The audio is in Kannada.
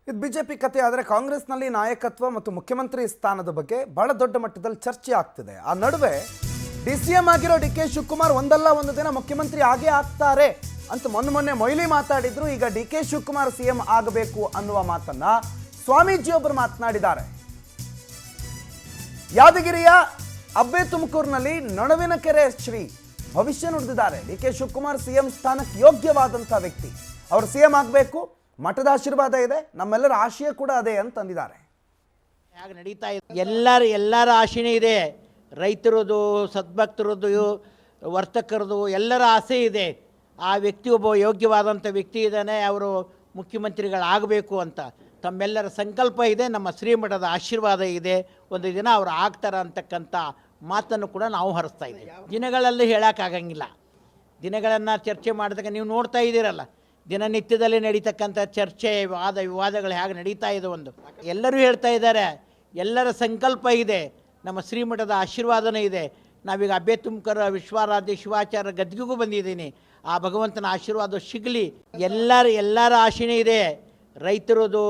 ಇದು ಬಿಜೆಪಿ ಕತೆ. ಆದರೆ ಕಾಂಗ್ರೆಸ್ನಲ್ಲಿ ನಾಯಕತ್ವ ಮತ್ತು ಮುಖ್ಯಮಂತ್ರಿ ಸ್ಥಾನದ ಬಗ್ಗೆ ಬಹಳ ದೊಡ್ಡ ಮಟ್ಟದಲ್ಲಿ ಚರ್ಚೆ ಆಗ್ತಿದೆ. ಆ ನಡುವೆ ಡಿಸಿಎಂ ಆಗಿರೋ ಡಿ.ಕೆ. ಶಿವಕುಮಾರ್ ಒಂದಲ್ಲ ಒಂದು ದಿನ ಮುಖ್ಯಮಂತ್ರಿ ಆಗೇ ಆಗ್ತಾರೆ ಅಂತ ಮೊನ್ನೆ ಮೊಯ್ಲಿ ಮಾತಾಡಿದ್ರು. ಈಗ ಡಿ.ಕೆ. ಶಿವಕುಮಾರ್ ಸಿಎಂ ಆಗಬೇಕು ಅನ್ನುವ ಮಾತನ್ನ ಸ್ವಾಮೀಜಿ ಒಬ್ಬರು ಮಾತನಾಡಿದ್ದಾರೆ. ಯಾದಗಿರಿಯ ಅಬ್ಬೆ ತುಮಕೂರಿನಲ್ಲಿ ನೊಣವಿನಕೆರೆ ಶ್ರೀ ಭವಿಷ್ಯ ನುಡಿದಿದ್ದಾರೆ. ಡಿ.ಕೆ. ಶಿವಕುಮಾರ್ ಸಿಎಂ ಸ್ಥಾನಕ್ಕೆ ಯೋಗ್ಯವಾದಂಥ ವ್ಯಕ್ತಿ. ಅವರು ಸಿಎಂ ಆಗಬೇಕು, ಮಠದ ಆಶೀರ್ವಾದ ಇದೆ, ನಮ್ಮೆಲ್ಲರ ಆಶಯ ಕೂಡ ಅದೇ ಅಂತಂದಿದ್ದಾರೆ. ಹೇಗೆ ನಡೀತಾ ಇದೆ ಎಲ್ಲರ ಆಶೆನೇ ಇದೆ. ರೈತರದು, ಸದ್ಭಕ್ತರದು, ವರ್ತಕರದು ಎಲ್ಲರ ಆಸೆ ಇದೆ. ಆ ವ್ಯಕ್ತಿ ಒಬ್ಬ ಯೋಗ್ಯವಾದಂಥ ವ್ಯಕ್ತಿ ಇದ್ದಾನೆ, ಅವರು ಮುಖ್ಯಮಂತ್ರಿಗಳಾಗಬೇಕು ಅಂತ ತಮ್ಮೆಲ್ಲರ ಸಂಕಲ್ಪ ಇದೆ. ನಮ್ಮ ಶ್ರೀಮಠದ ಆಶೀರ್ವಾದ ಇದೆ. ಒಂದು ದಿನ ಅವರು ಆಗ್ತಾರೆ ಅಂತಕ್ಕಂಥ ಮಾತನ್ನು ಕೂಡ ನಾವು ಹರಿಸ್ತಾ ಇದ್ದೀವಿ. ದಿನಗಳಲ್ಲಿ ಹೇಳೋಕ್ಕಾಗಂಗಿಲ್ಲ. ದಿನಗಳನ್ನು ಚರ್ಚೆ ಮಾಡಿದಾಗ ನೀವು ನೋಡ್ತಾ ಇದ್ದೀರಲ್ಲ, ದಿನನಿತ್ಯದಲ್ಲಿ ನಡೀತಕ್ಕಂಥ ಚರ್ಚೆ, ವಿವಾದಗಳು ಹೇಗೆ ನಡೀತಾ ಇದೆ. ಎಲ್ಲರೂ ಹೇಳ್ತಾ ಇದ್ದಾರೆ, ಎಲ್ಲರ ಸಂಕಲ್ಪ ಇದೆ, ನಮ್ಮ ಶ್ರೀಮಠದ ಆಶೀರ್ವಾದನೂ ಇದೆ. ನಾವೀಗ ಅಬ್ಬೆ ತುಮಕೂರು ವಿಶ್ವಾರಾಧ್ಯ ಶಿವಾಚಾರ್ಯ ಗದ್ದಿಗೂ ಬಂದಿದ್ದೀನಿ. ಆ ಭಗವಂತನ ಆಶೀರ್ವಾದ ಸಿಗಲಿ. ಎಲ್ಲರ ಆಶೆನೇ ಇದೆ. ರೈತರದು